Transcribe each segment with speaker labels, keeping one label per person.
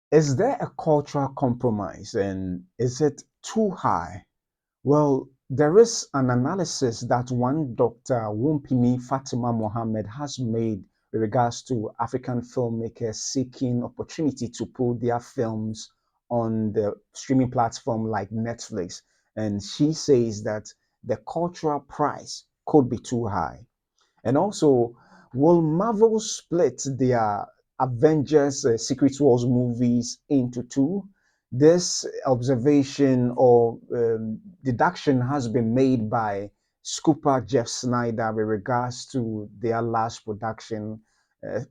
Speaker 1: Is there a cultural compromise and is it too high? Well, there is an analysis that one Dr. Wumpini Fatima Mohammed has made with regards to African filmmakers seeking opportunity to put their films on the streaming platform like Netflix. And she says that the cultural price could be too high. And also, will Marvel split their Avengers Secret Wars movies into two? This observation or deduction has been made by Scooper Jeff Snyder with regards to their last production,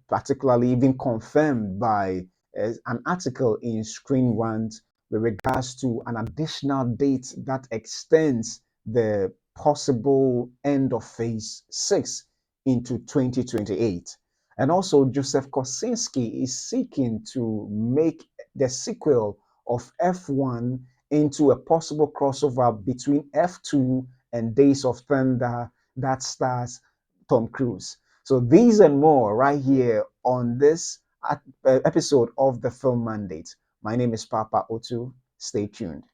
Speaker 1: particularly even confirmed by an article in Screen Rant with regards to an additional date that extends the possible end of phase 6 into 2028. And also, Joseph Kosinski is seeking to make the sequel of F1 into a possible crossover between F2 and Days of Thunder that stars Tom Cruise. So, these and more right here on this episode of the Film Mandate. My name is Papa Otu. Stay tuned.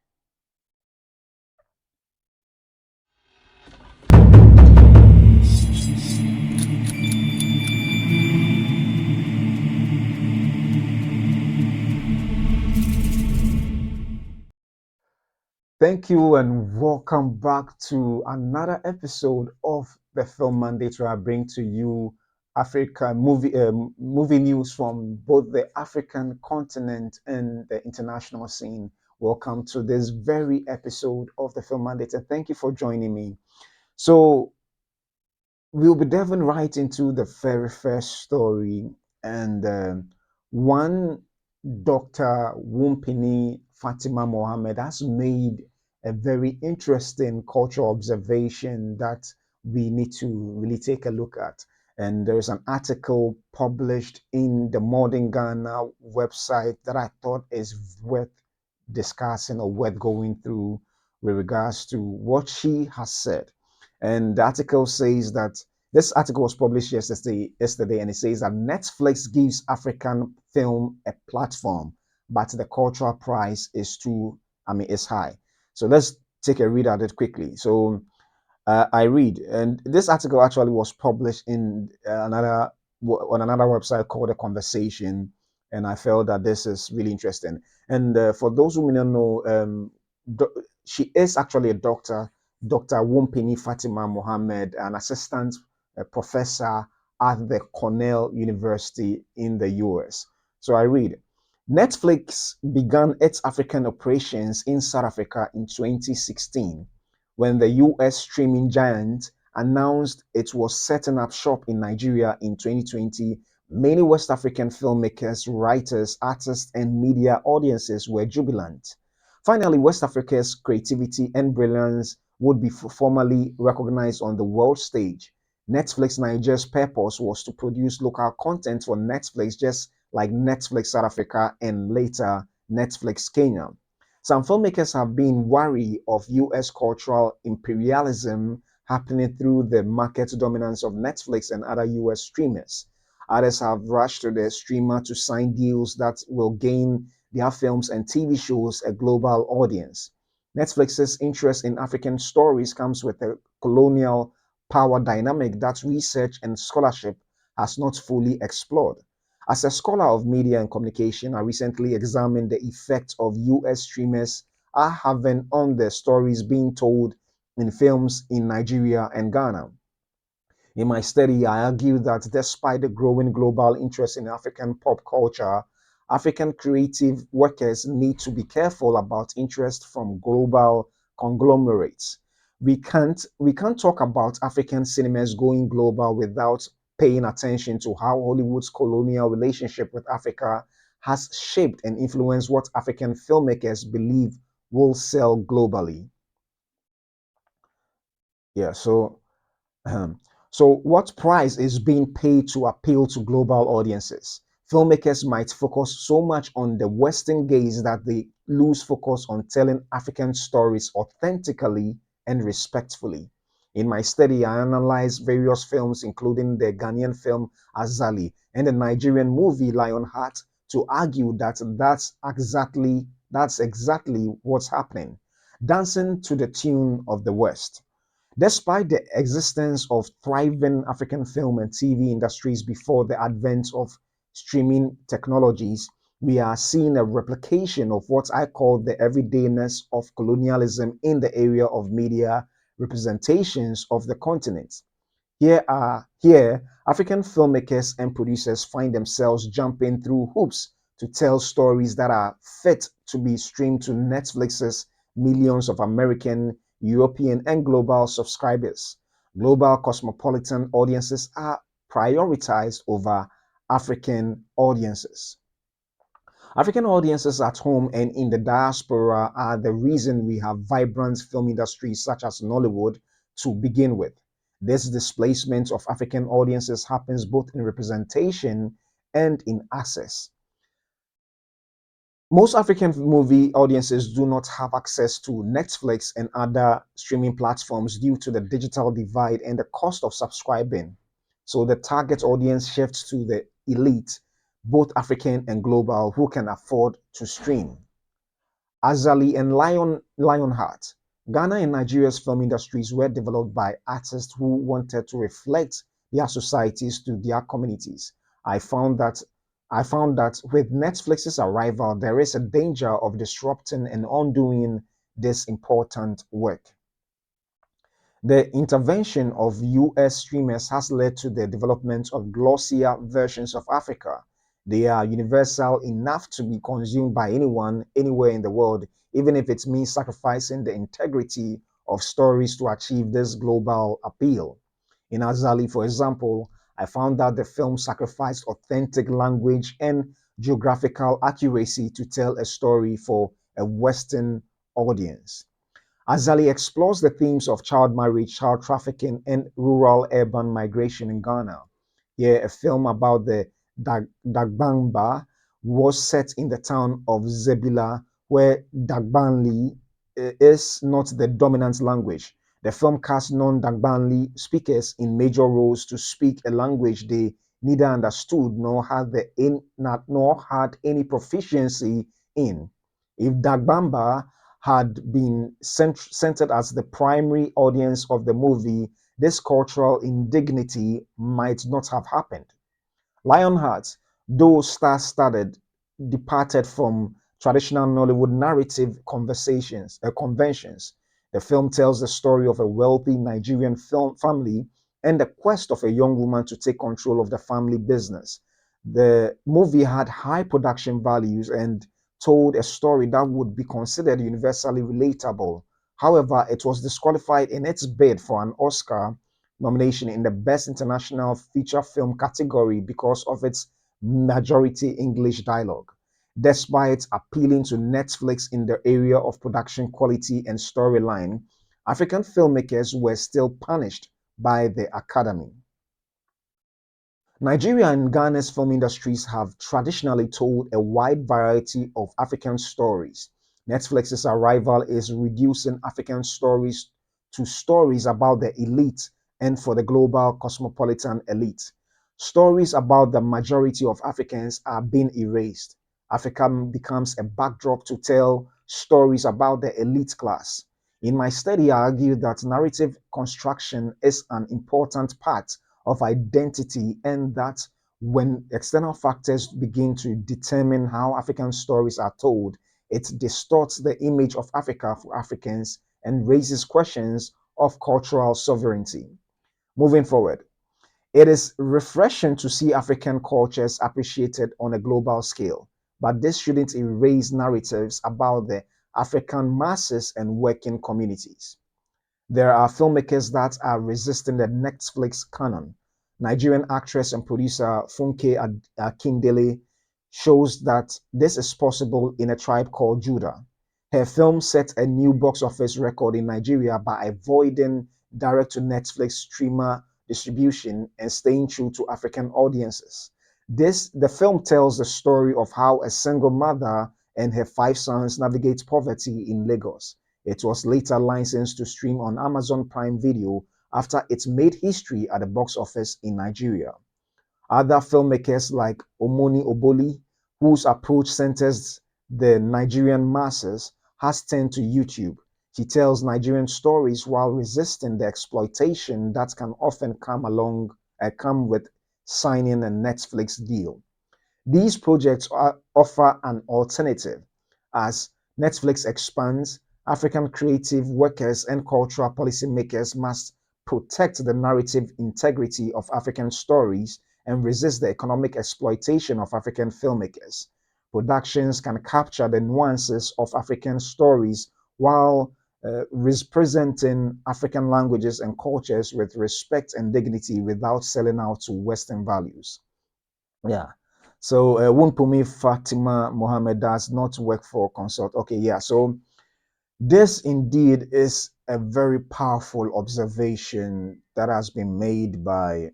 Speaker 1: Thank you and welcome back to another episode of the Film Mandate where I bring to you Africa movie news from both the African continent and the international scene. Welcome to this very episode of the Film Mandate and thank you for joining me. So we'll be diving right into the very first story and one Dr. Wumpini Fatima Mohammed has made a very interesting cultural observation that we need to really take a look at. And there's an article published in the Modern Ghana website that I thought is worth discussing or worth going through with regards to what she has said. And the article says that this article was published yesterday, and it says that Netflix gives African film a platform, but the cultural price is is high. So let's take a read at it quickly. So I read, and this article actually was published in on another website called The Conversation, and I felt that this is really interesting. And for those who may not know, she is actually a doctor, Dr. Wumpini Fatima Mohammed, an assistant professor at the Cornell University in the US. So I read. Netflix began its African operations in South Africa in 2016 when the US streaming giant announced it was setting up shop in Nigeria in 2020. Many West African filmmakers, writers, artists, and media audiences were jubilant. Finally, West Africa's creativity and brilliance would be formally recognized on the world stage. Netflix Nigeria's purpose was to produce local content for Netflix, just like Netflix South Africa and later Netflix Kenya. Some filmmakers have been wary of US cultural imperialism happening through the market dominance of Netflix and other US streamers. Others have rushed to the streamer to sign deals that will gain their films and TV shows a global audience. Netflix's interest in African stories comes with a colonial power dynamic that research and scholarship has not fully explored. As a scholar of media and communication, I recently examined the effect of US streamers are having on the stories being told in films in Nigeria and Ghana. In my study, I argue that despite the growing global interest in African pop culture, African creative workers need to be careful about interest from global conglomerates. We can't talk about African cinemas going global without paying attention to how Hollywood's colonial relationship with Africa has shaped and influenced what African filmmakers believe will sell globally. Yeah, um, so, what price is being paid to appeal to global audiences? Filmmakers might focus so much on the Western gaze that they lose focus on telling African stories authentically and respectfully. In my study, I analyzed various films, including the Ghanaian film Azali and the Nigerian movie Lionheart, to argue that that's exactly what's happening, dancing to the tune of the West. Despite the existence of thriving African film and TV industries before the advent of streaming technologies, we are seeing a replication of what I call the everydayness of colonialism in the area of media representations of the continent. Here, African filmmakers and producers find themselves jumping through hoops to tell stories that are fit to be streamed to Netflix's millions of American, European, and global subscribers. Global cosmopolitan audiences are prioritized over African audiences. African audiences at home and in the diaspora are the reason we have vibrant film industries such as Nollywood to begin with. This displacement of African audiences happens both in representation and in access. Most African movie audiences do not have access to Netflix and other streaming platforms due to the digital divide and the cost of subscribing. So the target audience shifts to the elite, both African and global, who can afford to stream. Azali and Lionheart. Ghana and Nigeria's film industries were developed by artists who wanted to reflect their societies to their communities. I found that I found that with Netflix's arrival, there is a danger of disrupting and undoing this important work. The intervention of US streamers has led to the development of glossier versions of Africa. They are universal enough to be consumed by anyone, anywhere in the world, even if it means sacrificing the integrity of stories to achieve this global appeal. In Azali, for example, I found that the film sacrificed authentic language and geographical accuracy to tell a story for a Western audience. Azali explores the themes of child marriage, child trafficking, and rural urban migration in Ghana. Here, a film about the Dagbangba was set in the town of Zebula, where Dagbanli is not the dominant language. The film cast non-Dagbanli speakers in major roles to speak a language they neither understood nor had any proficiency in. If Dagbamba had been centered as the primary audience of the movie, this cultural indignity might not have happened. Lionheart, though star-studded, departed from traditional Nollywood narrative conventions. The film tells the story of a wealthy Nigerian film family and the quest of a young woman to take control of the family business. The movie had high production values and told a story that would be considered universally relatable. However, it was disqualified in its bid for an Oscar nomination in the Best International Feature Film category because of its majority English dialogue. Despite appealing to Netflix in the area of production quality and storyline, African filmmakers were still punished by the Academy. Nigeria and Ghana's film industries have traditionally told a wide variety of African stories. Netflix's arrival is reducing African stories to stories about the elite and for the global cosmopolitan elite. Stories about the majority of Africans are being erased. Africa becomes a backdrop to tell stories about the elite class. In my study, I argue that narrative construction is an important part of identity, and that when external factors begin to determine how African stories are told, it distorts the image of Africa for Africans and raises questions of cultural sovereignty. Moving forward, it is refreshing to see African cultures appreciated on a global scale, but this shouldn't erase narratives about the African masses and working communities. There are filmmakers that are resisting the Netflix canon. Nigerian actress and producer Funke Akindele shows that this is possible in A Tribe Called Judah. Her film set a new box office record in Nigeria by avoiding direct to Netflix streamer distribution and staying true to African audiences. The film tells the story of how a single mother and her five sons navigate poverty in Lagos. It was later licensed to stream on Amazon Prime Video after it made history at the box office in Nigeria. Other filmmakers like Omoni Oboli, whose approach centers the Nigerian masses, has turned to YouTube. He tells Nigerian stories while resisting the exploitation that can often come with signing a Netflix deal. These projects offer an alternative as Netflix expands. African creative workers and cultural policymakers must protect the narrative integrity of African stories and resist the economic exploitation of African filmmakers. Productions can capture the nuances of African stories while representing African languages and cultures with respect and dignity without selling out to Western values. Yeah. So Wunpumi Fatima Mohammed does not work for consult. Okay, yeah. So this indeed is a very powerful observation that has been made by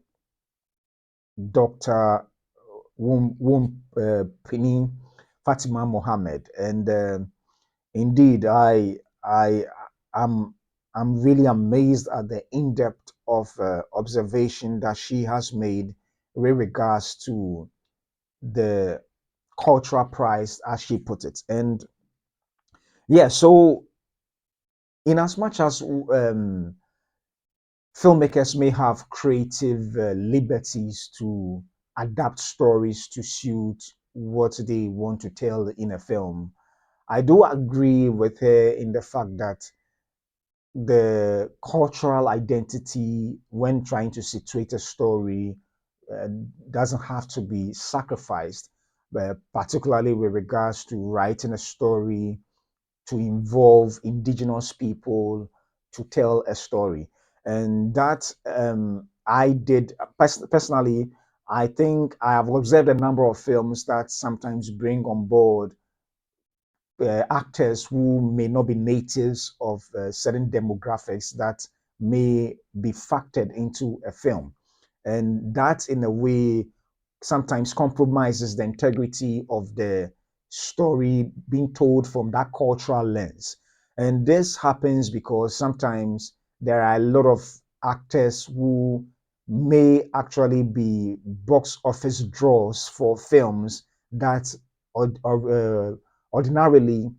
Speaker 1: Dr. Pini Fatima Mohammed, and indeed, I am I'm really amazed at the in-depth of observation that she has made with regards to the cultural price, as she put it. And yeah, so in as much as filmmakers may have creative liberties to adapt stories to suit what they want to tell in a film, I do agree with her in the fact that the cultural identity when trying to situate a story uh, doesn't have to be sacrificed, particularly with regards to writing a story to involve indigenous people to tell a story. And that I did personally, I think I have observed a number of films that sometimes bring on board actors who may not be natives of certain demographics that may be factored into a film. And that, in a way, sometimes compromises the integrity of the story being told from that cultural lens. And this happens because sometimes there are a lot of actors who may actually be box office draws for films that ordinarily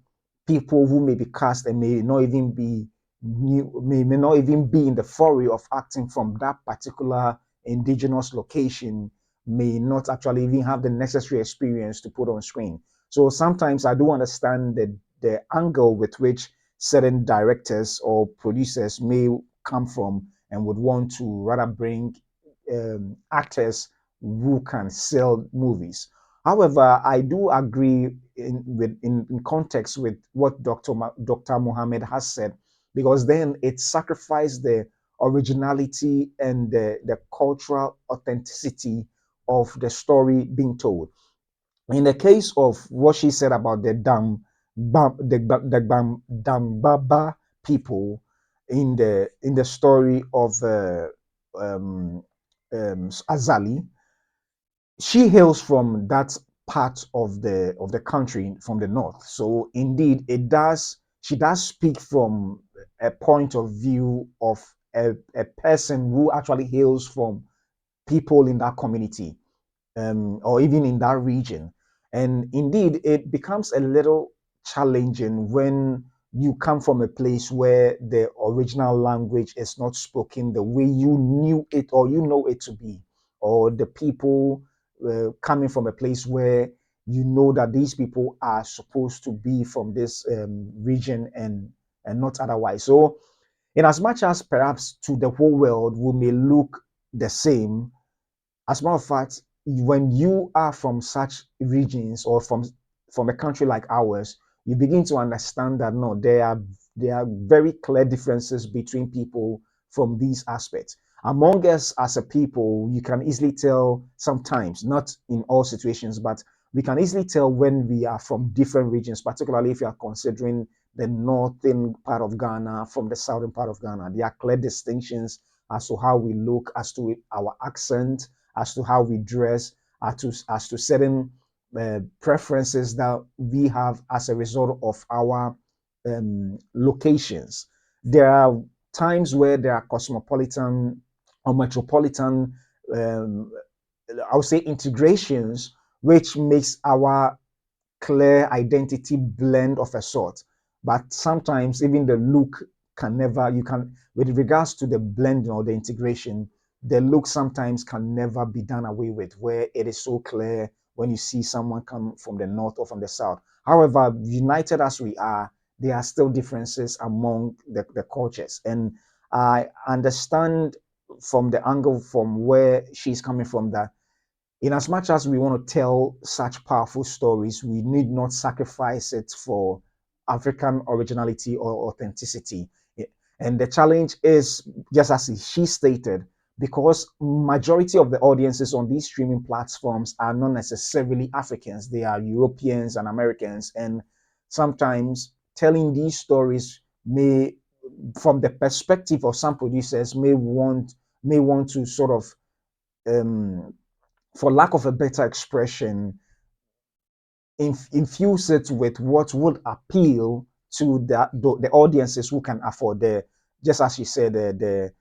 Speaker 1: people who may be cast and may not even be may not even be in the foray of acting from that particular indigenous location, may not actually even have the necessary experience to put on screen. So sometimes I do understand the angle with which certain directors or producers may come from and would want to rather bring actors who can sell movies. However, I do agree in context with what Dr. Mohammed has said, because then it sacrificed the originality and the cultural authenticity of the story being told. In the case of what she said about the Dambaba people in the story of Azali, she hails from that part of the country from the north. So indeed, it does. She does speak from a point of view of a person who actually hails from people in that community, or even in that region. And indeed, it becomes a little challenging when you come from a place where the original language is not spoken the way you knew it or you know it to be, or the people coming from a place where you know that these people are supposed to be from this region and not otherwise. So, in as much as perhaps to the whole world we may look the same, as a matter of fact, when you are from such regions or from a country like ours, you begin to understand that no, there are very clear differences between people from these aspects. Among us as a people, you can easily tell sometimes, not in all situations, but we can easily tell when we are from different regions, particularly if you are considering the northern part of Ghana from the southern part of Ghana. There are clear distinctions as to how we look, as to our accent, as to how we dress, as to certain preferences that we have as a result of our locations. There are times where there are cosmopolitan or metropolitan, I would say, integrations which makes our clear identity blend of a sort. But sometimes even the look can never, you can, with regards to the blending or the integration, the look sometimes can never be done away with, where it is so clear when you see someone come from the north or from the south. However, united as we are, there are still differences among the cultures. And I understand from the angle from where she's coming from that in as much as we want to tell such powerful stories, we need not sacrifice it for African originality or authenticity. And the challenge is, just as she stated, because majority of the audiences on these streaming platforms are not necessarily Africans, they are Europeans and Americans. And sometimes telling these stories may, from the perspective of some producers, may want to sort of um, for lack of a better expression, infuse it with what would appeal to the audiences who can afford just as you said, the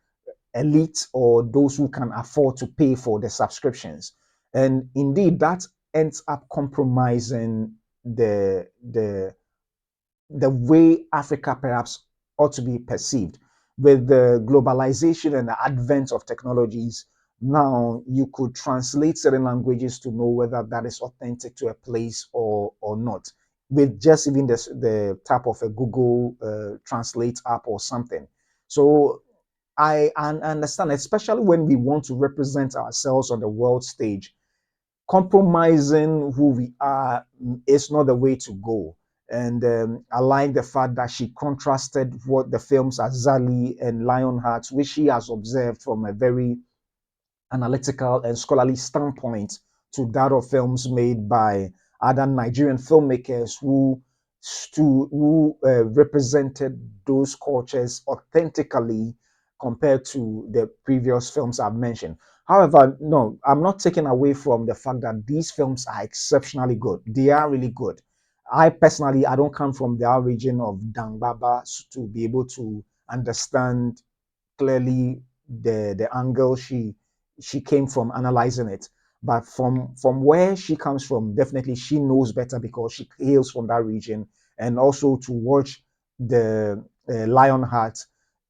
Speaker 1: elite or those who can afford to pay for the subscriptions. And indeed, that ends up compromising the way Africa perhaps ought to be perceived. With the globalization and the advent of technologies, now you could translate certain languages to know whether that is authentic to a place or not, with just even the tap of a Google Translate app or something. So I understand, especially when we want to represent ourselves on the world stage, compromising who we are is not the way to go. And I like the fact that she contrasted what the films Azali and Lionheart, which she has observed from a very analytical and scholarly standpoint, to that of films made by other Nigerian filmmakers who represented those cultures authentically compared to the previous films I've mentioned. However, no, I'm not taking away from the fact that these films are exceptionally good. They are really good. I personally, I don't come from the region of Dangbaba to be able to understand clearly the angle she came from analyzing it. But from where she comes from, definitely she knows better because she hails from that region. And also to watch the Lionheart,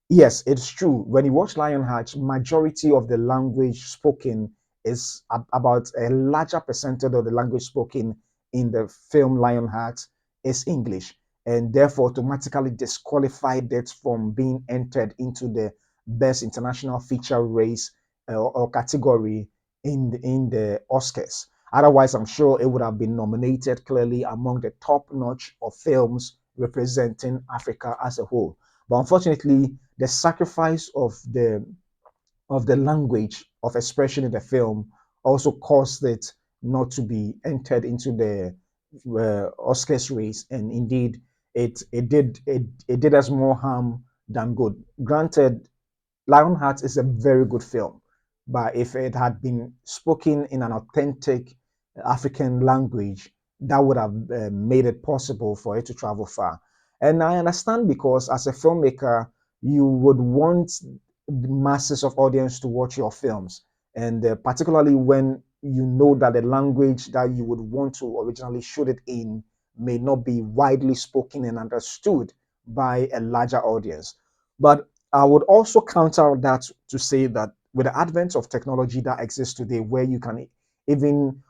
Speaker 1: yes, it's true. When you watch Lionheart, majority of the language spoken is about a larger percentage of the language spoken in the film Lionheart is English, and therefore automatically disqualified it from being entered into the best international feature race or category in the Oscars. Otherwise, I'm sure it would have been nominated clearly among the top notch of films representing Africa as a whole. But unfortunately, the sacrifice of the language of expression in the film also caused it not to be entered into the Oscars race, and indeed, it did us more harm than good. Granted, Lionheart is a very good film, but if it had been spoken in an authentic African language, that would have made it possible for it to travel far. And I understand because as a filmmaker, you would want the masses of audience to watch your films, and particularly when you know that the language that you would want to originally shoot it in may not be widely spoken and understood by a larger audience. But I would also counter that to say that with the advent of technology that exists today, where you can even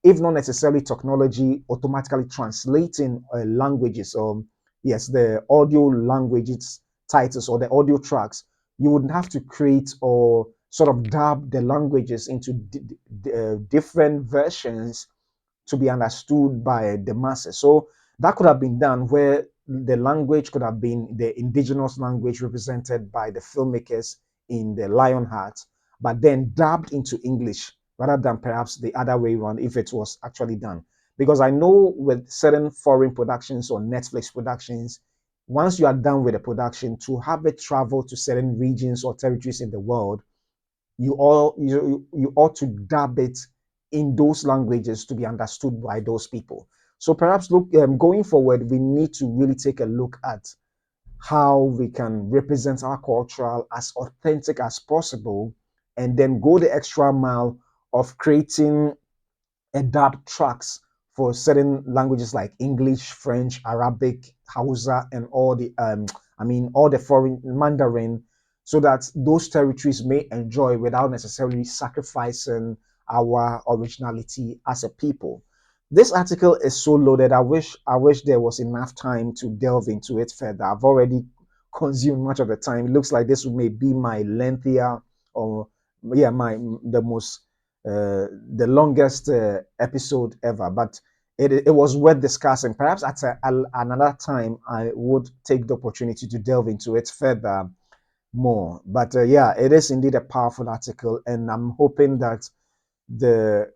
Speaker 1: if not necessarily technology, automatically translating languages, yes, the audio languages titles or the audio tracks, you would have to create or sort of dub the languages into different versions to be understood by the masses. So that could have been done where the language could have been the indigenous language represented by the filmmakers in the Lionheart, but then dubbed into English rather than perhaps the other way around if it was actually done. Because I know with certain foreign productions or Netflix productions, once you are done with the production, to have it travel to certain regions or territories in the world, you ought to dub it in those languages to be understood by those people. So perhaps look going forward, we need to really take a look at how we can represent our culture as authentic as possible, and then go the extra mile of creating adapt tracks for certain languages like English, French, Arabic, Hausa, and all the all the foreign Mandarin, so that those territories may enjoy without necessarily sacrificing our originality as a people. This article is so loaded. I wish there was enough time to delve into it further. I've already consumed much of the time. It looks like this may be my lengthier, or yeah, my the most the longest episode ever, but it was worth discussing. Perhaps at another time, I would take the opportunity to delve into it further more. But yeah, it is indeed a powerful article, and I'm hoping that the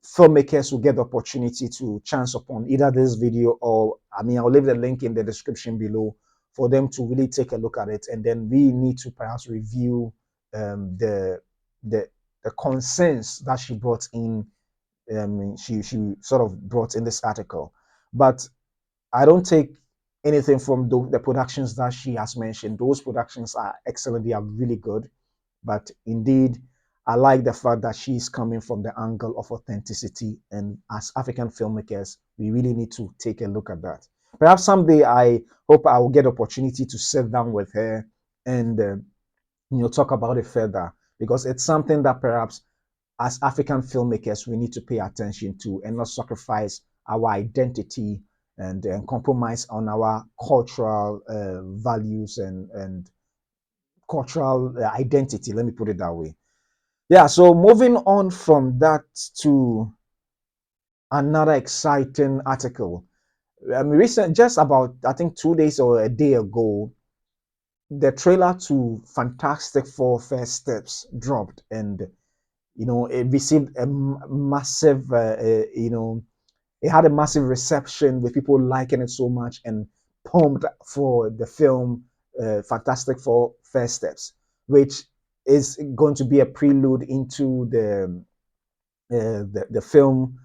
Speaker 1: filmmakers will get the opportunity to chance upon either this video, or I'll leave the link in the description below for them to really take a look at it, and then we need to perhaps review the the the concerns that she brought in. She sort of brought in this article, but I don't take anything from the productions that she has mentioned. Those productions are excellent. They are really good. But indeed, I like the fact that she's coming from the angle of authenticity. And as African filmmakers, we really need to take a look at that. Perhaps someday I hope I will get opportunity to sit down with her and talk about it further, because it's something that perhaps as African filmmakers we need to pay attention to and not sacrifice our identity and compromise on our cultural values and cultural identity. Let me put it that way. Yeah, so moving on from that to another exciting article. Just about, I think, 2 days or a day ago, the trailer to Fantastic Four First Steps dropped, and it received a massive, it had a massive reception with people liking it so much and pumped for the film Fantastic Four First Steps, which is going to be a prelude into the film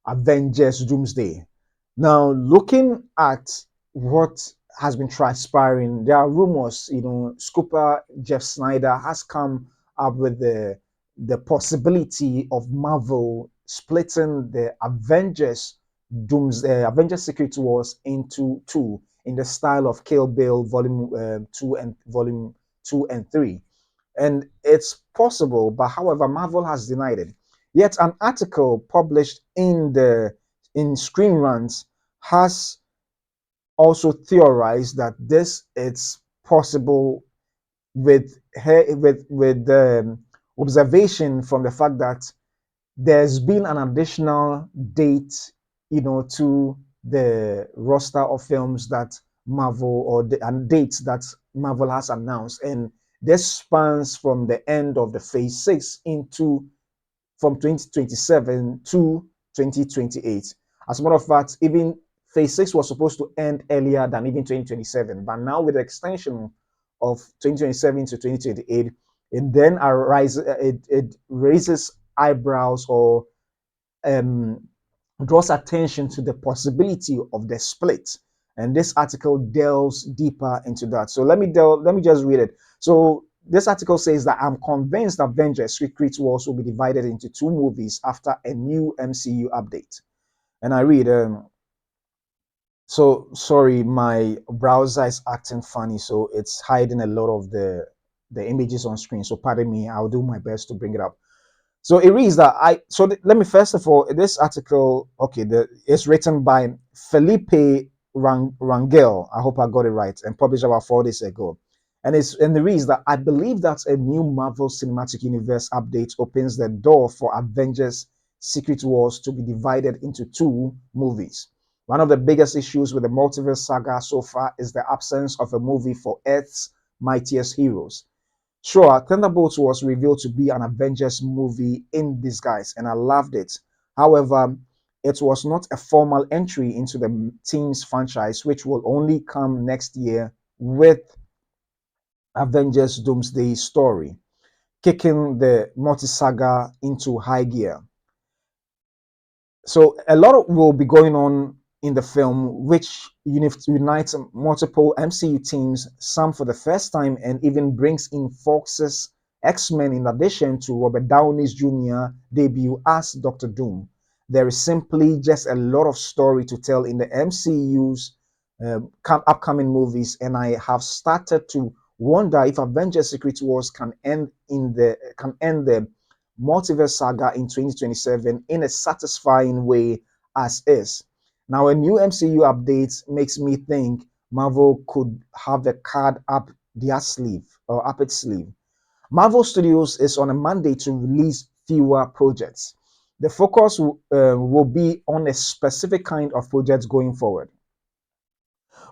Speaker 1: Avengers Doomsday. Now, looking at what has been transpiring, there are rumors, Scooper Jeff Snyder has come up with the possibility of Marvel splitting the Avengers Secret Wars into two in the style of Kill Bill Volume 2 and 3. And it's possible, but however, Marvel has denied it. Yet an article published in Screen Rants has also theorized that this is possible with observation from the fact that there's been an additional date, to the roster of films that Marvel and dates that Marvel has announced, and this spans from the end of the Phase 6 into from 2027 to 2028. As a matter of fact, even Phase 6 was supposed to end earlier than even 2027, but now with the extension of 2027 to 2028, it then it raises eyebrows, or um, draws attention to the possibility of the split. And this article delves deeper into that. So let me just read it. So this article says that I'm convinced Avengers Secret Wars will be divided into two movies after a new MCU update. And I read, so sorry, my browser is acting funny, so it's hiding a lot of the images on screen. So pardon me, I'll do my best to bring it up. So it reads that let me first of all, this article, okay, it's written by Felipe Rangel. I hope I got it right, and published about 4 days ago. And it reads that I believe that a new Marvel Cinematic Universe update opens the door for Avengers Secret Wars to be divided into two movies. One of the biggest issues with the multiverse saga so far is the absence of a movie for Earth's mightiest heroes. Sure, Thunderbolts was revealed to be an Avengers movie in disguise, and I loved it. However, it was not a formal entry into the team's franchise, which will only come next year with Avengers Doomsday Story, kicking the multi saga into high gear. So a lot will be going on in the film, which unites multiple MCU teams, some for the first time, and even brings in Fox's X-Men in addition to Robert Downey Jr. debut as Doctor Doom. there is simply just a lot of story to tell in the MCU's upcoming movies, and I have started to wonder if Avengers: Secret Wars can end the multiverse saga in 2027 in a satisfying way as is. Now, a new MCU update makes me think Marvel could have a card up their sleeve or up its sleeve. Marvel Studios is on a mandate to release fewer projects. The focus will be on a specific kind of projects going forward.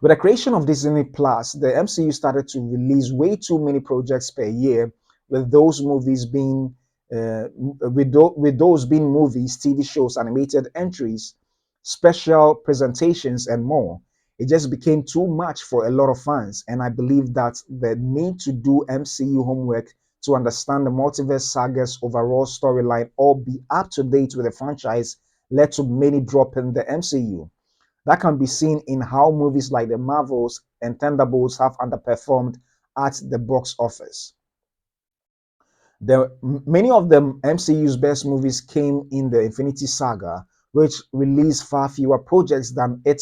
Speaker 1: With the creation of Disney Plus, the MCU started to release way too many projects per year, with those movies being with those being movies, TV shows, animated entries, special presentations, and more. It just became too much for a lot of fans, and I believe that the need to do MCU homework to understand the multiverse saga's overall storyline or be up to date with the franchise led to many dropping the MCU. That can be seen in how movies like the Marvels and Thunderbolts have underperformed at the box office. Many of the MCU's best movies came in the Infinity Saga, which released far fewer projects than in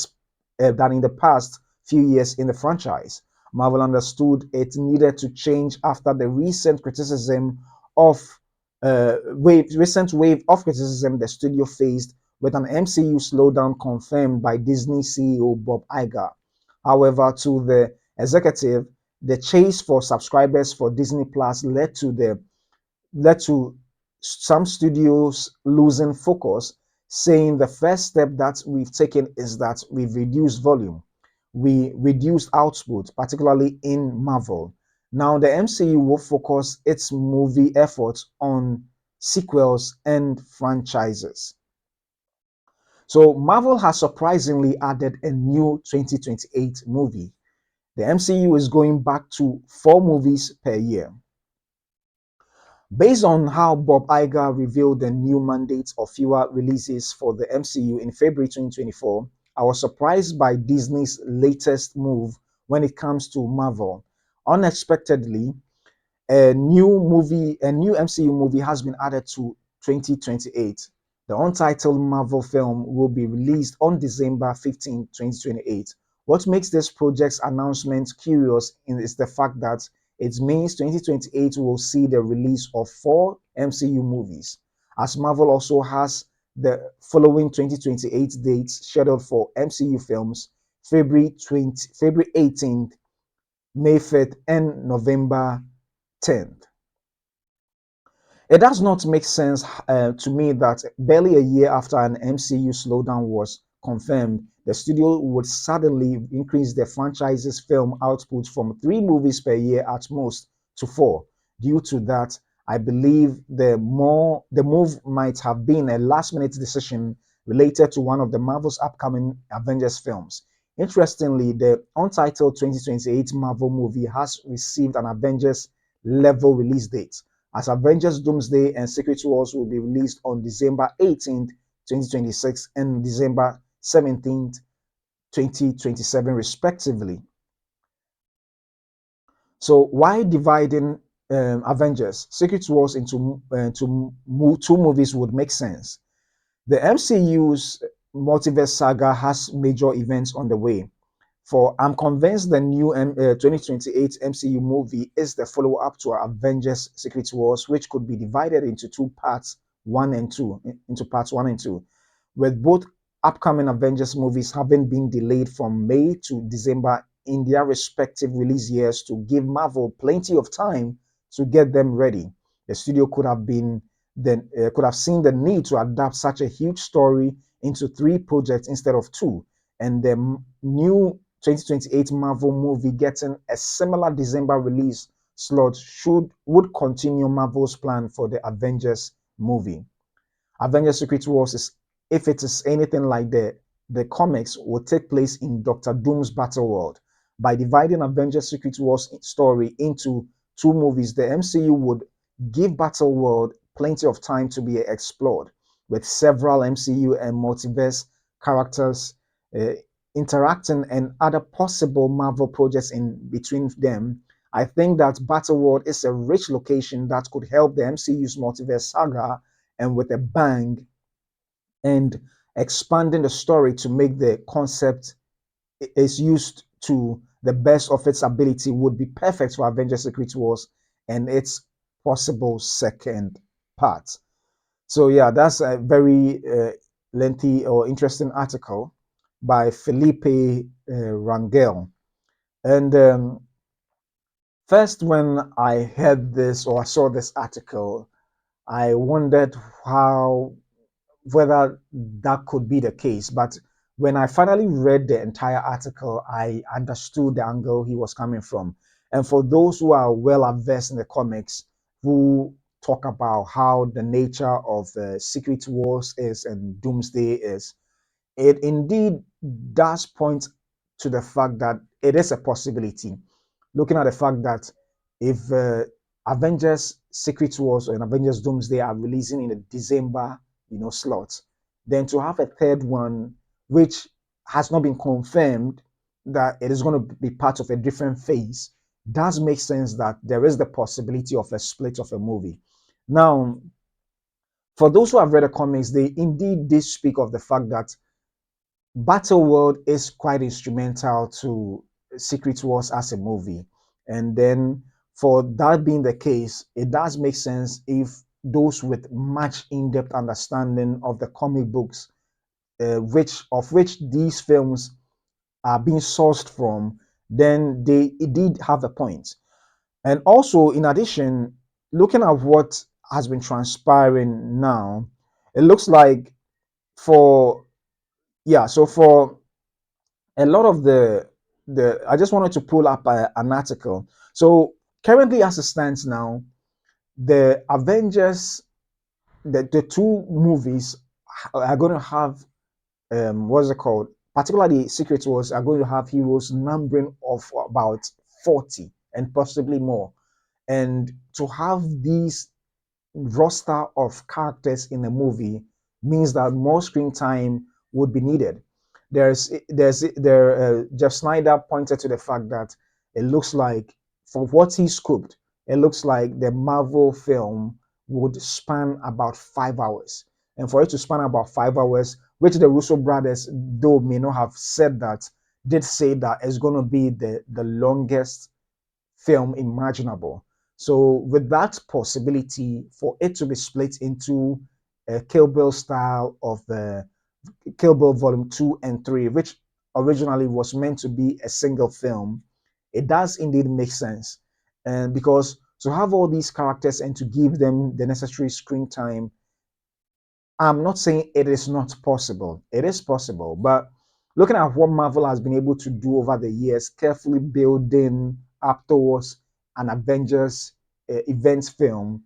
Speaker 1: the past few years in the franchise. Marvel understood it needed to change after the recent wave of criticism the studio faced with an MCU slowdown confirmed by Disney CEO Bob Iger. However, to the executive, the chase for subscribers for Disney Plus led to some studios losing focus, saying the first step that we've taken is that we've reduced volume. We reduced output, particularly in Marvel. Now, the MCU will focus its movie efforts on sequels and franchises. So, Marvel has surprisingly added a new 2028 movie. The MCU is going back to 4 movies per year. Based on how Bob Iger revealed the new mandate of fewer releases for the MCU in February 2024, I was surprised by Disney's latest move when it comes to Marvel. Unexpectedly, a new MCU movie has been added to 2028. The untitled Marvel film will be released on December 15, 2028. What makes this project's announcement curious is the fact that it means 2028 will see the release of 4 MCU movies, as Marvel also has the following 2028 dates scheduled for MCU films: February 18th, May 5th, and November 10th. It does not make sense to me that barely a year after an MCU slowdown was confirmed, the studio would suddenly increase the franchise's film output from 3 movies per year at most to 4. Due to that, I believe the move might have been a last-minute decision related to one of the Marvel's upcoming Avengers films. Interestingly, the untitled 2028 Marvel movie has received an Avengers level release date, as Avengers Doomsday and Secret Wars will be released on December 18th, 2026 and December 17th, 2027, respectively. So, why dividing Avengers Secret Wars into 2 movies would make sense? The MCU's multiverse saga has major events on the way. For I'm convinced the new 2028 MCU movie is the follow-up to Avengers: Secret Wars, which could be divided into parts one and two, with both upcoming Avengers movies having been delayed from May to December in their respective release years to give Marvel plenty of time to get them ready. The studio could have seen the need to adapt such a huge story into 3 projects instead of 2, and the new 2028 Marvel movie getting a similar December release slot would continue Marvel's plan for the Avengers movie. Avengers Secret Wars is, if it is anything like the comics, will take place in Doctor Doom's battle world. By dividing Avengers Secret Wars story into 2 movies, the MCU would give Battle World plenty of time to be explored, with several MCU and multiverse characters uh, interacting and other possible Marvel projects in between them. I think that Battle World is a rich location that could help the MCU's multiverse saga and with a bang and expanding the story to make the concept is used to the best of its ability would be perfect for Avengers Secret Wars and its possible second part. So yeah, that's a very lengthy or interesting article by Felipe Rangel. And first, when I heard this or I saw this article, I wondered how whether that could be the case. But when I finally read the entire article, I understood the angle he was coming from. And for those who are well versed in the comics, who talk about how the nature of Secret Wars is and Doomsday is, it indeed does point to the fact that it is a possibility. Looking at the fact that if Avengers Secret Wars and Avengers Doomsday are releasing in the December, slot, then to have a third one, which has not been confirmed that it is going to be part of a different phase, does make sense that there is the possibility of a split of a movie. Now, for those who have read the comics, they indeed did speak of the fact that Battle World is quite instrumental to Secret Wars as a movie. And then, for that being the case, it does make sense if those with much in-depth understanding of the comic books, which these films are being sourced from, then they did have a point. And also, in addition, looking at what has been transpiring now, it looks like for for a lot of the I just wanted to pull up an article. So currently, as it stands now, the Avengers, the two movies are going to have what's it called? Particularly, Secret Wars are going to have heroes numbering of about 40 and possibly more. And to have these roster of characters in a movie means that more screen time would be needed. Jeff Snyder pointed to the fact that it looks like, for what he scooped, it looks like the Marvel film would span about 5 hours. And for it to span about 5 hours, which the Russo brothers, though may not have said that, did say that it's going to be the longest film imaginable. So, with that possibility for it to be split into a Kill Bill style of the Kill Bill Volume 2 and 3, which originally was meant to be a single film, it does indeed make sense. And because to have all these characters and to give them the necessary screen time, I'm not saying it is not possible. It is possible. But looking at what Marvel has been able to do over the years, carefully building up towards an Avengers event film,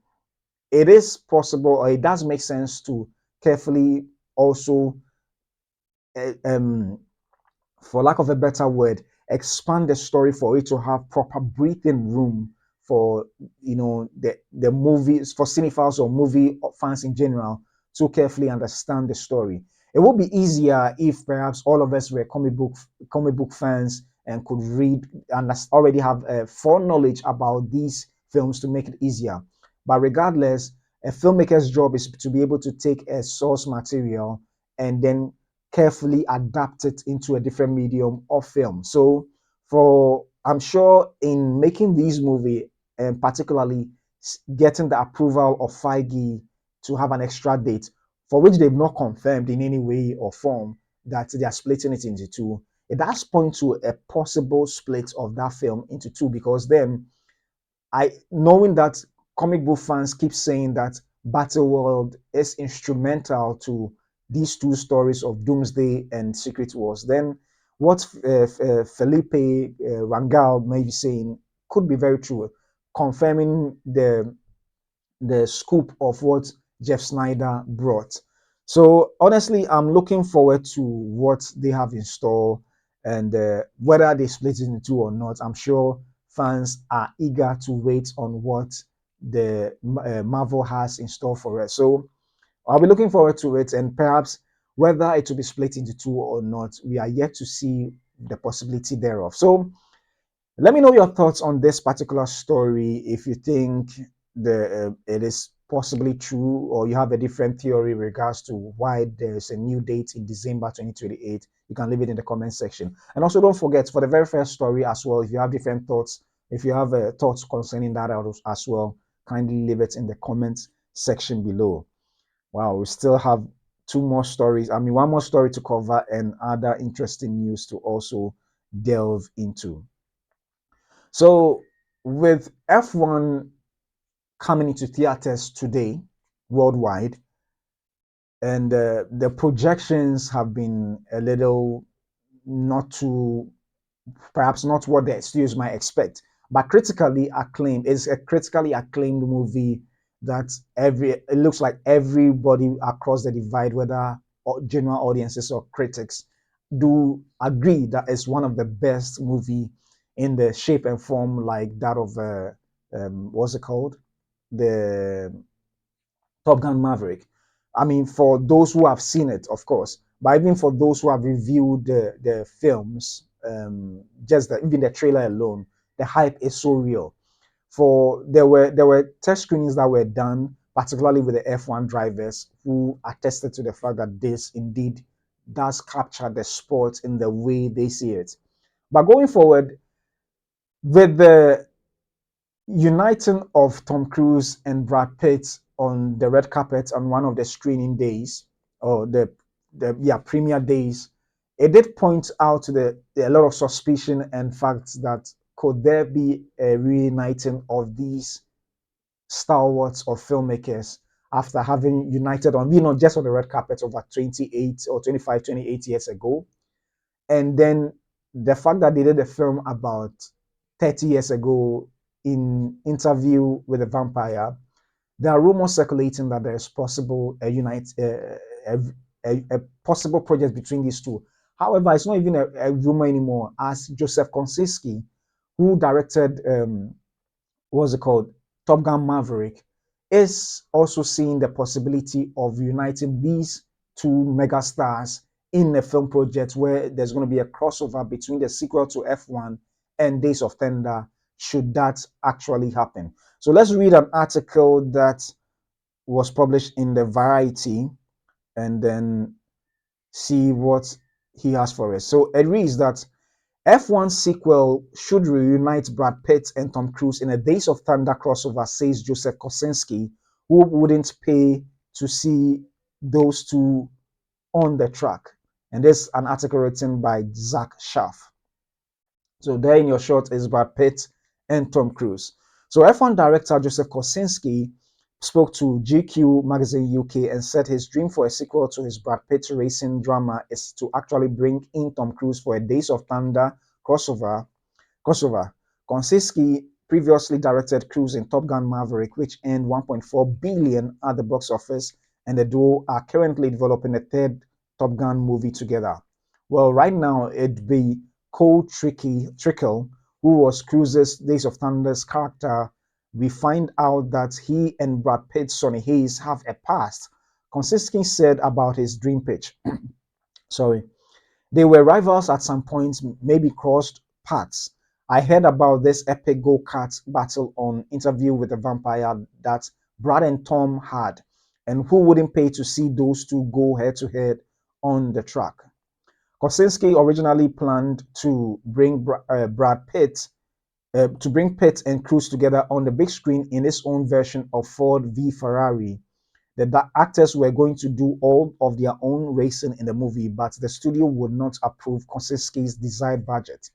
Speaker 1: it is possible, or it does make sense to carefully also uh, um, for lack of a better word, expand the story for it to have proper breathing room for the movies, for cinephiles or movie fans in general to carefully understand the story. It would be easier if perhaps all of us were comic book fans and could read and already have foreknowledge about these films to make it easier. But regardless, a filmmaker's job is to be able to take a source material and then carefully adapt it into a different medium of film. So for I'm sure in making these movie and particularly getting the approval of Feige to have an extra date for which they've not confirmed in any way or form that they are splitting it into two, it does point to a possible split of that film into two, because then I knowing that comic book fans keep saying that Battle World is instrumental to these two stories of Doomsday and Secret Wars, then what Felipe Rangel may be saying could be very true, confirming the scoop of what Jeff Snyder brought. So honestly, I'm looking forward to what they have in store, and whether they split it into two or not. I'm sure fans are eager to wait on what the Marvel has in store for us. So I'll be looking forward to it, and perhaps whether it will be split into two or not, we are yet to see the possibility thereof. So let me know your thoughts on this particular story. If you think it is possibly true, or you have a different theory in regards to why there's a new date in December 2028, you can leave it in the comment section. And also don't forget, for the very first story as well, if you have different thoughts, if you have thoughts concerning that as well, kindly leave it in the comment section below. Wow, we still have two more stories. I mean, one more story to cover and other interesting news to also delve into. So, with F1 coming into theaters today worldwide, and the projections have been a little not too, perhaps not what the studios might expect, but critically acclaimed. It's a critically acclaimed movie that it looks like everybody across the divide, whether general audiences or critics, do agree that it's one of the best movie in the shape and form like that of what's it called, the Top Gun Maverick. I mean, for those who have seen it, of course, but even for those who have reviewed the films, even the trailer alone, the hype is so real. For there were test screenings that were done, particularly with the F1 drivers, who attested to the fact that this indeed does capture the sport in the way they see it. But going forward, with the uniting of Tom Cruise and Brad Pitt on the red carpet on one of the screening days, or the premiere days, it did point out a lot of suspicion and facts that could there be a reuniting of these stalwarts of filmmakers after having united on, not just on the red carpet over 28 or 25, 28 years ago, and then the fact that they did a film about 30 years ago in Interview with a Vampire, there are rumors circulating that there is possible a possible project between these two. However, it's not even a rumor anymore, as Joseph Kosinski, who directed what's it called, Top Gun Maverick, is also seeing the possibility of uniting these two megastars in a film project where there's going to be a crossover between the sequel to F1 and Days of Thunder, should that actually happen. So let's read an article that was published in the Variety and then see what he has for us. So it reads that F1 sequel should reunite Brad Pitt and Tom Cruise in a Days of Thunder crossover, says Joseph Kosinski, who wouldn't pay to see those two on the track. And this is an article written by Zach Schaff. So there in your short is Brad Pitt and Tom Cruise. So F1 director Joseph Kosinski spoke to GQ magazine UK and said his dream for a sequel to his Brad Pitt racing drama is to actually bring in Tom Cruise for a Days of Thunder crossover. Kosinski previously directed Cruise in Top Gun Maverick, which earned 1.4 billion at the box office, and the duo are currently developing a third Top Gun movie together. Well, right now it'd be Cole Trickle, who was Cruise's Days of Thunder's character. We find out that he and Brad Pitt's Sonny Hayes have a past. Kosinski said about his dream pitch. Sorry. They were rivals at some points, maybe crossed paths. I heard about this epic go-kart battle on Interview with a Vampire that Brad and Tom had, and who wouldn't pay to see those two go head-to-head on the track? Kosinski originally planned to bring Brad Pitt to bring Pitt and Cruise together on the big screen in his own version of Ford v Ferrari. The actors were going to do all of their own racing in the movie, but the studio would not approve Kosinski's desired budget.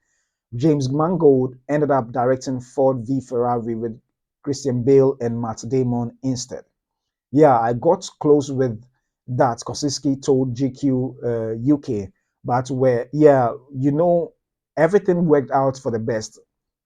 Speaker 1: James Mangold ended up directing Ford v Ferrari with Christian Bale and Matt Damon instead. Yeah, I got close with that, Kosinski told GQ UK, but everything worked out for the best.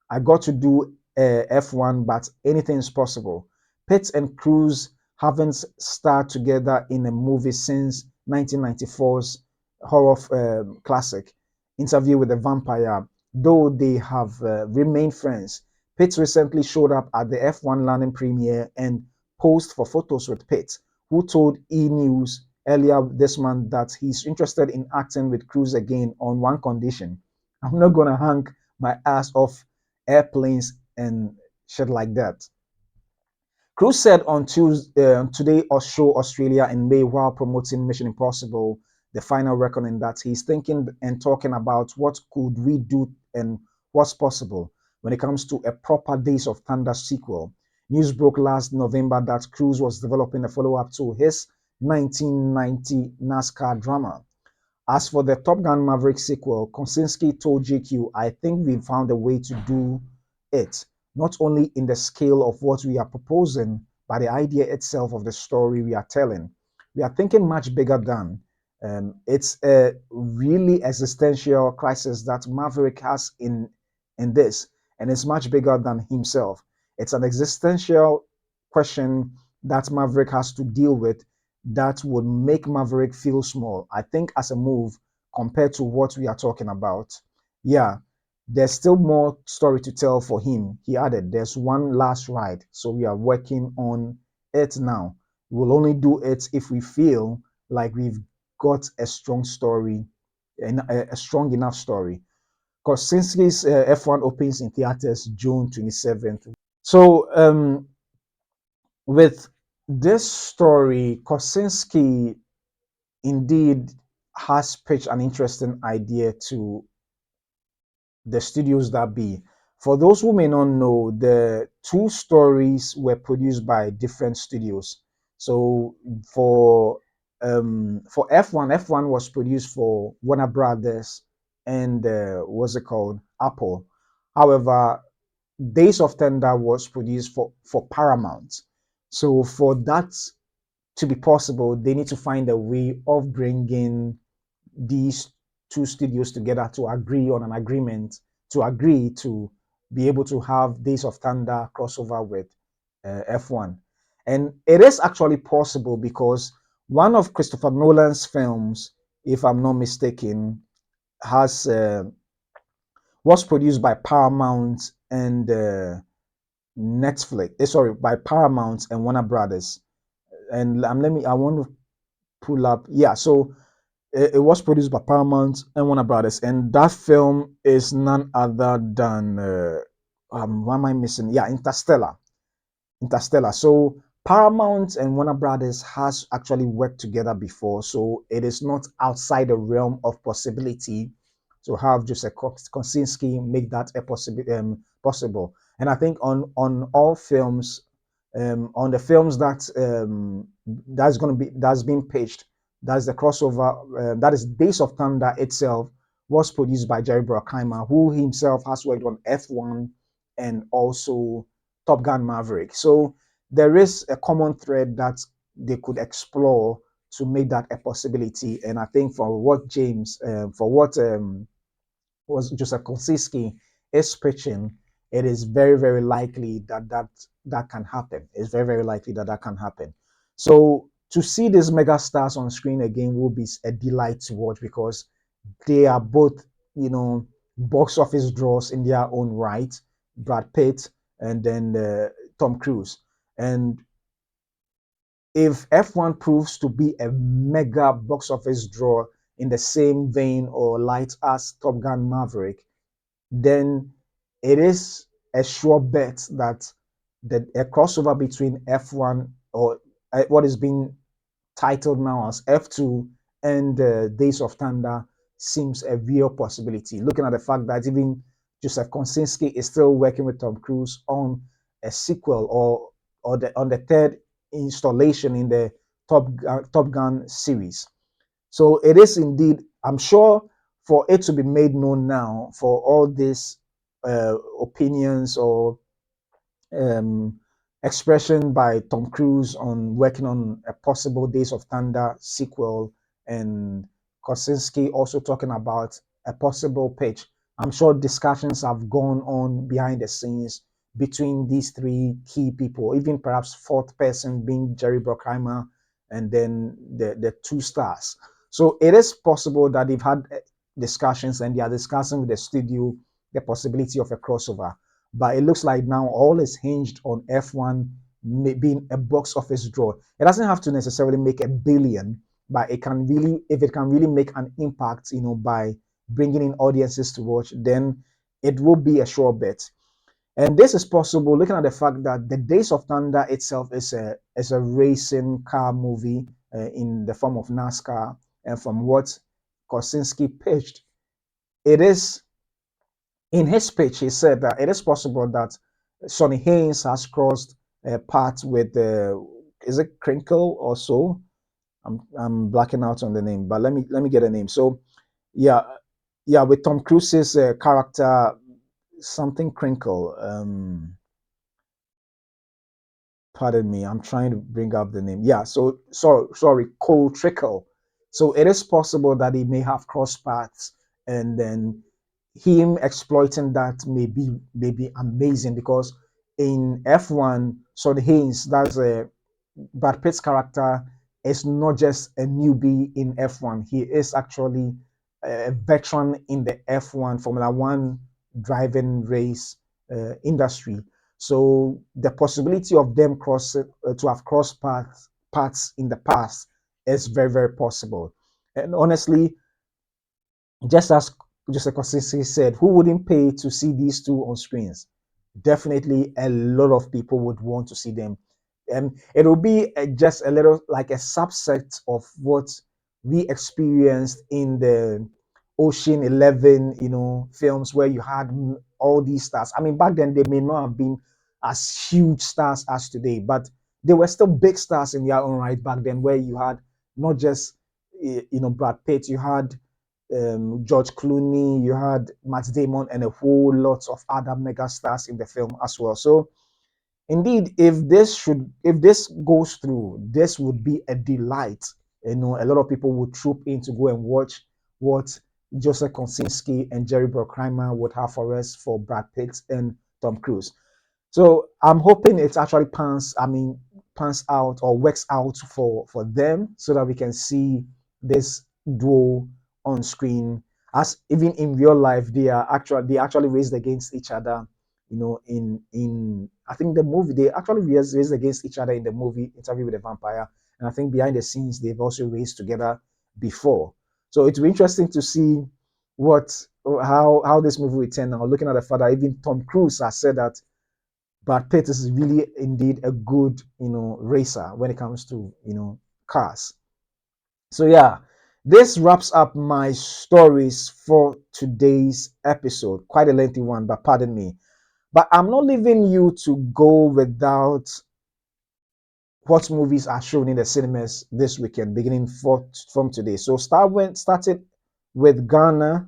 Speaker 1: I got to do F1, but anything is possible. Pitt and Cruise haven't starred together in a movie since 1994's horror classic, Interview with a Vampire, though they have remained friends. Pitt recently showed up at the F1 London premiere and posed for photos with Pitt, who told E! News earlier this month that he's interested in acting with Cruise again on one condition. I'm not going to hang my ass off airplanes and shit like that. Cruise said on Tuesday, today or show Australia in May while promoting Mission Impossible, the final reckoning, that he's thinking and talking about what could we do and what's possible when it comes to a proper Days of Thunder sequel. News broke last November that Cruise was developing a follow-up to his 1990 NASCAR drama. As for the Top Gun Maverick sequel, Kosinski told GQ, I think we found a way to do it, not only in the scale of what we are proposing, but the idea itself of the story we are telling. We are thinking much bigger than. It's a really existential crisis that Maverick has in this, and it's much bigger than himself. It's an existential question that Maverick has to deal with that would make Maverick feel small. I think as a move compared to what we are talking about, yeah, there's still more story to tell for him. He added, there's one last ride, so we are working on it now. We'll only do it if we feel like we've got a strong story, a strong enough story. Kosinski's F1 opens in theaters June 27th. So, with this story, Kosinski indeed has pitched an interesting idea to the studios that be. For those who may not know, the two stories were produced by different studios. So for F1 was produced for Warner Brothers and what's it called, Apple. However, Days of Thunder was produced for Paramount. So for that to be possible, they need to find a way of bringing these two studios together to agree on an agreement, to agree to be able to have Days of Thunder crossover with F1. And it is actually possible because one of Christopher Nolan's films, if I'm not mistaken, has was produced by Paramount and Netflix. Sorry, by Paramount and Warner Brothers. And I want to pull up. Yeah, so it was produced by Paramount and Warner Brothers, and that film is none other than what am I missing? Yeah, Interstellar. Interstellar. So Paramount and Warner Brothers has actually worked together before, so it is not outside the realm of possibility to have Joseph Kosinski make that a possible. And I think on all films, on the films that that's been pitched, that's the crossover. That is Days of Thunder itself was produced by Jerry Bruckheimer, who himself has worked on F1 and also Top Gun Maverick. So there is a common thread that they could explore to make that a possibility. And I think for what was Joseph Kosinski is pitching, it is very, very likely that can happen. It's very, very likely that can happen. So to see these mega stars on screen again will be a delight to watch because they are both, box office draws in their own right. Brad Pitt and then Tom Cruise. And if F1 proves to be a mega box office draw in the same vein or light as Top Gun Maverick, then it is a sure bet that a crossover between F1 or what is being titled now as F2 and Days of Thunder seems a real possibility. Looking at the fact that even Joseph Kosinski is still working with Tom Cruise on a sequel or on the third installation in the Top Gun series. So it is indeed, I'm sure, for it to be made known now, for all these opinions or um, expression by Tom Cruise on working on a possible Days of Thunder sequel, and Kosinski also talking about a possible pitch. I'm sure discussions have gone on behind the scenes between these three key people, even perhaps fourth person being Jerry Bruckheimer, and then the two stars. So it is possible that they've had discussions and they are discussing with the studio the possibility of a crossover. But it looks like now all is hinged on F1 being a box office draw. It doesn't have to necessarily make a billion, but it can really, if it can really make an impact, by bringing in audiences to watch, then it will be a sure bet. And this is possible looking at the fact that the Days of Thunder itself is a racing car movie in the form of NASCAR. And from what Kosinski pitched, it is in his speech, he said that it is possible that Sonny Haynes has crossed paths with is it Crinkle or so? I'm blacking out on the name, but let me get a name. So yeah, yeah, with Tom Cruise's character, something Crinkle. Pardon me, I'm trying to bring up the name. Yeah, so sorry, Cole Trickle. So it is possible that he may have crossed paths, and then him exploiting that may be amazing because in F1, so the Haynes, that's a Brad Pitt's character is not just a newbie in F1. He is actually a veteran in the F1 Formula One driving race industry. So the possibility of them crossing to have crossed paths in the past is very very possible. And honestly, just as Joseph Kosinski said, who wouldn't pay to see these two on screens? Definitely, a lot of people would want to see them. And it will be just a little like a subset of what we experienced in the Ocean 11, films where you had all these stars. I mean, back then they may not have been as huge stars as today, but they were still big stars in their own right back then, where you had not just Brad Pitt, you had George Clooney, you had Matt Damon, and a whole lot of other mega stars in the film as well. So indeed, if this goes through, this would be a delight. A lot of people would troop in to go and watch what Joseph Kosinski and Jerry Bruckheimer would have for us for Brad Pitt and Tom Cruise. So I'm hoping it actually pans out or works out for them so that we can see this duo on screen. As even in real life, they actually raced against each other. In I think the movie they actually raced against each other in the movie Interview with a Vampire, and I think behind the scenes they've also raced together before. So it will be interesting to see what how this movie will turn out. Looking at the fact that even Tom Cruise has said that Brad Pitt is really indeed a good, racer when it comes to, cars. So yeah, this wraps up my stories for today's episode. Quite a lengthy one, but pardon me. But I'm not leaving you to go without what movies are shown in the cinemas this weekend, beginning from today. So started with Ghana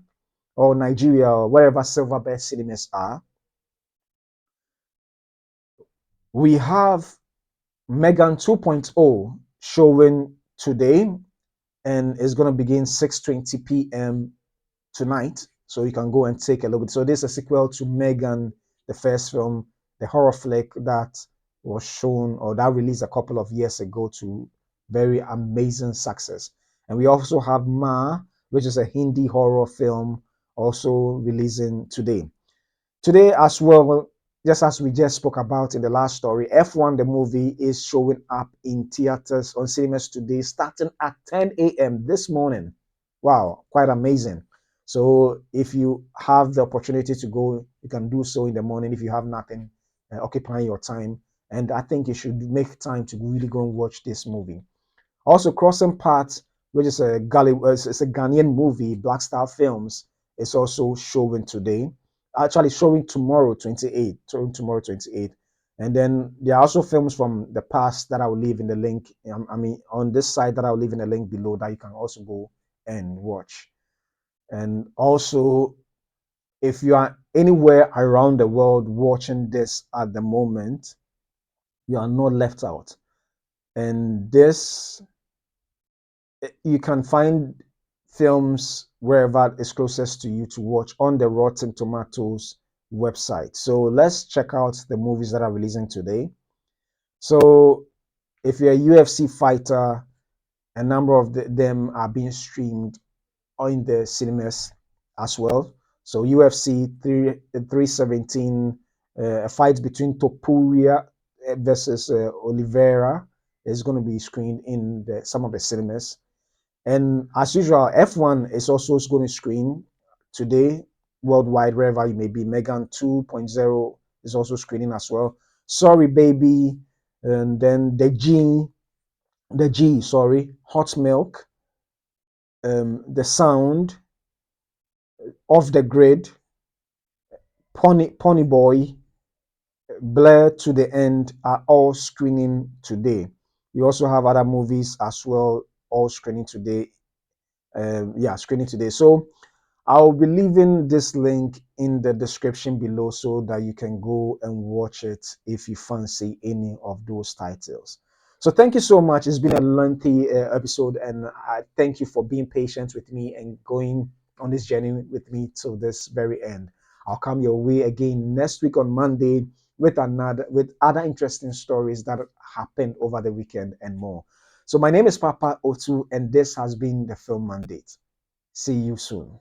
Speaker 1: or Nigeria or wherever Silverbird cinemas are. We have Megan 2.0 showing today and is going to begin 6:20 p.m. tonight. So you can go and take a look. So this is a sequel to Megan, the first film, the horror flick that was shown or that released a couple of years ago to very amazing success. And we also have Ma, which is a Hindi horror film, also releasing today. Today, as well, just as we just spoke about in the last story, F1, the movie, is showing up in theaters on cinemas today, starting at 10 a.m. this morning. Wow, quite amazing. So, if you have the opportunity to go, you can do so in the morning if you have nothing occupying your time. And I think you should make time to really go and watch this movie. Also, Crossing Paths, which is it's a Ghanaian movie, Black Star Films, is also showing today. Actually, showing tomorrow, 28. Showing tomorrow, 28. And then there are also films from the past that I will leave in the link. On this side that I will leave in the link below that you can also go and watch. And also, if you are anywhere around the world watching this at the moment, you are not left out. And this you can find films wherever is closest to you to watch on the Rotten Tomatoes website. So let's check out the movies that are releasing today. So if you're a UFC fighter, a number of them are being streamed in the cinemas as well. So UFC 317, a fight between Topuria versus Oliveira is going to be screened in some of the cinemas. And as usual, F1 is also going to screen today worldwide, wherever you may be. Megan 2.0 is also screening as well. Sorry Baby, and then the G, Hot Milk, The Sound, Off the Grid, Pony Boy, Blair to the End are all screening today. You also have other movies as well, all screening today. Yeah, screening today. So I'll be leaving this link in the description below so that you can go and watch it if you fancy any of those titles. So thank you so much. It's been a lengthy episode, and I thank you for being patient with me and going on this journey with me till this very end. I'll come your way again next week on Monday with other interesting stories that happened over the weekend and more. So my name is Papa Otu, and this has been the Film Mandate. See you soon.